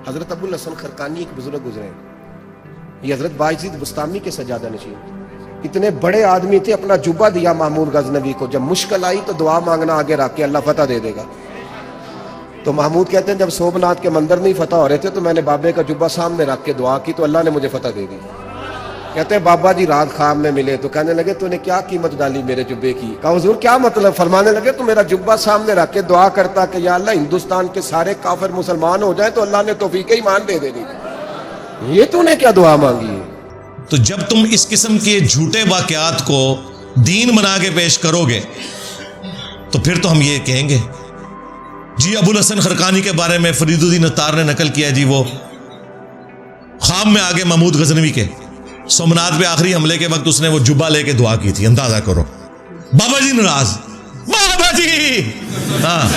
حضرت ابو الحسن خرقانی ایک بزرگ گزرے ہیں، یہ حضرت باعزید بستامی کے سجادہ نشین، اتنے بڑے آدمی تھے، اپنا جبہ دیا محمود غزنوی کو، جب مشکل آئی تو دعا مانگنا آگے رکھ کے اللہ فتح دے دے گا۔ تو محمود کہتے ہیں جب سومناتھ کے مندر نہیں فتح ہو رہے تھے تو میں نے بابے کا جبہ سامنے رکھ کے دعا کی تو اللہ نے مجھے فتح دے دی۔ کہتے ہیں بابا جی رات خواب میں ملے تو کہنے لگے تو نے کیا قیمت ڈالی میرے جبے کی؟ کہا حضور کیا مطلب؟ فرمانے لگے تو میرا جبہ سامنے رکھ کے دعا کرتا کہ یا اللہ ہندوستان کے سارے کافر مسلمان ہو جائیں تو اللہ نے توفیق ایمان دے دینی، یہ تو نے کیا دعا مانگی ہے؟ تو جب تم اس قسم کے جھوٹے واقعات کو دین بنا کے پیش کرو گے تو پھر تو ہم یہ کہیں گے جی ابو الحسن خرقانی کے بارے میں فرید الدین اتار نے نقل کیا جی وہ خواب میں آگے محمود غزنوی کے سومناتھ پہ آخری حملے کے وقت اس نے وہ جبہ لے کے دعا کی تھی، اندازہ کرو۔ بابا جی ناراض، بابا جی ہاں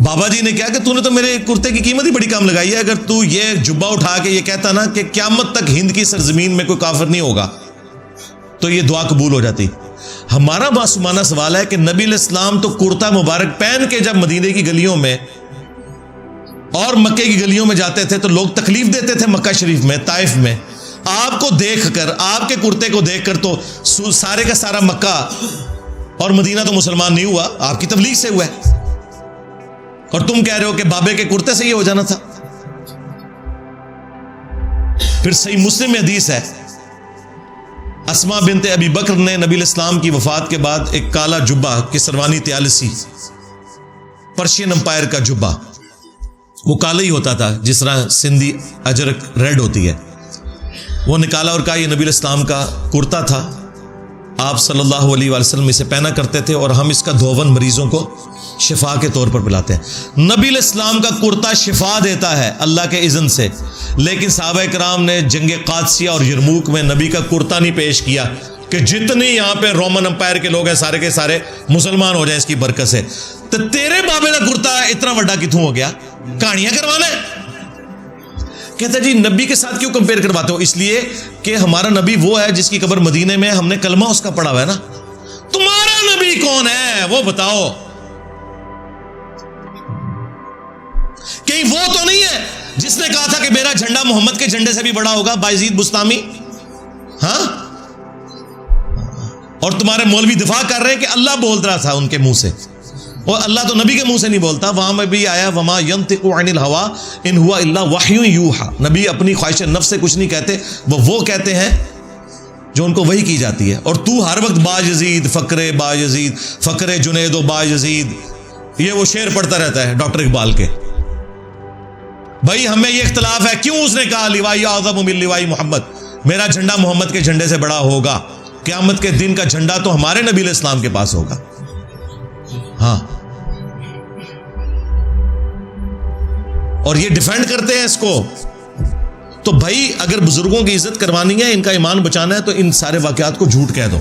بابا جی نے کہا کہ تو نے تو میرے کرتے کی قیمت ہی بڑی کم لگائی ہے، اگر تو یہ جبہ اٹھا کے یہ کہتا نا کہ قیامت تک ہند کی سرزمین میں کوئی کافر نہیں ہوگا تو یہ دعا قبول ہو جاتی۔ ہمارا معصومانہ سوال ہے کہ نبی علیہ السلام تو کرتا مبارک پہن کے جب مدینے کی گلیوں میں اور مکے کی گلیوں میں جاتے تھے تو لوگ تکلیف دیتے تھے مکہ شریف میں، طائف میں، آپ کو دیکھ کر، آپ کے کرتے کو دیکھ کر تو سارے کا سارا مکہ اور مدینہ تو مسلمان نہیں ہوا، آپ کی تبلیغ سے ہوا ہے، اور تم کہہ رہے ہو کہ بابے کے کرتے سے یہ ہو جانا تھا۔ پھر صحیح مسلم میں حدیث ہے، اسما بنت ابی بکر نے نبی علیہ السلام کی وفات کے بعد ایک کالا جبہ کسروانی طیالسی پرشین امپائر کا جبہ، وہ کالا ہی ہوتا تھا جس طرح سندھی اجرک ریڈ ہوتی ہے، وہ نکالا اور کہا یہ نبی علیہ السلام کا کرتا تھا، آپ صلی اللہ علیہ وآلہ وسلم اسے پہنا کرتے تھے اور ہم اس کا دھون مریضوں کو شفا کے طور پر پلاتے ہیں۔ نبی علیہ السلام کا کرتا شفا دیتا ہے اللہ کے اذن سے، لیکن صحابہ کرام نے جنگ قادسیہ اور یرموک میں نبی کا کرتا نہیں پیش کیا کہ جتنے یہاں پہ رومن امپائر کے لوگ ہیں سارے کے سارے مسلمان ہو جائیں اس کی برکت سے، تو تیرے بابے کا کرتا اتنا بڑا کتوں ہو گیا؟ کہانیاں کروانا ہے؟ کہتا جی نبی کے ساتھ کیوں کمپیئر کرواتے ہو؟ اس لیے کہ ہمارا نبی وہ ہے جس کی قبر مدینے میں، ہم نے کلمہ اس کا پڑھا ہوا ہے نا۔ تمہارا نبی کون ہے وہ بتاؤ؟ کہیں وہ تو نہیں ہے جس نے کہا تھا کہ میرا جھنڈا محمد کے جھنڈے سے بھی بڑا ہوگا، باعزید بستامی؟ ہاں، اور تمہارے مولوی دفاع کر رہے ہیں کہ اللہ بول رہا تھا ان کے منہ سے، اور اللہ تو نبی کے منہ سے نہیں بولتا، وہاں میں بھی آیا وما ينطق عن الهوى ان هو الا وحی یوحى، نبی اپنی خواہش نفس سے کچھ نہیں کہتے، وہ کہتے ہیں جو ان کو وحی کی جاتی ہے، اور تو ہر وقت با یزید فقر با یزید فقر جنید و با یزید، یہ وہ شعر پڑھتا رہتا ہے ڈاکٹر اقبال کے۔ بھائی ہمیں یہ اختلاف ہے، کیوں اس نے کہا لوائی اعظم من لوائی محمد، میرا جھنڈا محمد کے جھنڈے سے بڑا ہوگا، قیامت کے دن کا جھنڈا تو ہمارے نبی علیہ السلام کے پاس ہوگا۔ ہاں، اور یہ ڈیفینڈ کرتے ہیں اس کو۔ تو بھائی اگر بزرگوں کی عزت کروانی ہے، ان کا ایمان بچانا ہے تو ان سارے واقعات کو جھوٹ کہہ دو۔